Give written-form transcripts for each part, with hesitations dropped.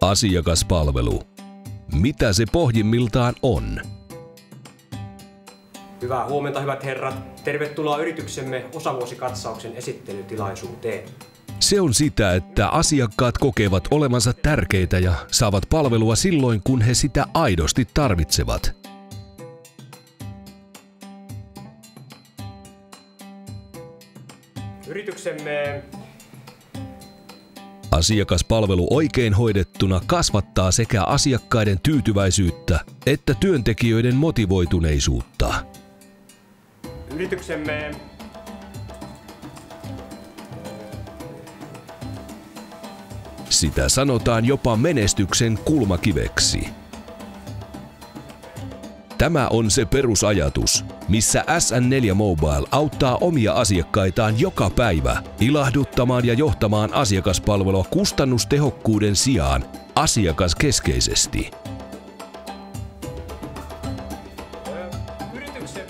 Asiakaspalvelu. Mitä se pohjimmiltaan on? Hyvää huomenta, hyvät herrat. Tervetuloa yrityksemme osavuosikatsauksen esittelytilaisuuteen. Se on sitä, että asiakkaat kokevat olevansa tärkeitä ja saavat palvelua silloin, kun he sitä aidosti tarvitsevat. Yrityksemme asiakaspalvelu oikein hoidettuna kasvattaa sekä asiakkaiden tyytyväisyyttä että työntekijöiden motivoituneisuutta. Yrityksemme sitä sanotaan jopa menestyksen kulmakiveksi. Tämä on se perusajatus, missä SN4 Mobile auttaa omia asiakkaitaan joka päivä ilahduttamaan ja johtamaan asiakaspalvelua kustannustehokkuuden sijaan asiakaskeskeisesti. Yrityksemme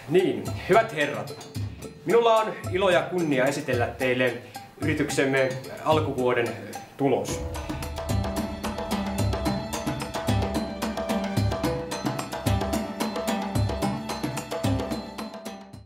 Niin, hyvät herrat. Minulla on ilo ja kunnia esitellä teille yrityksemme alkuvuoden tulos.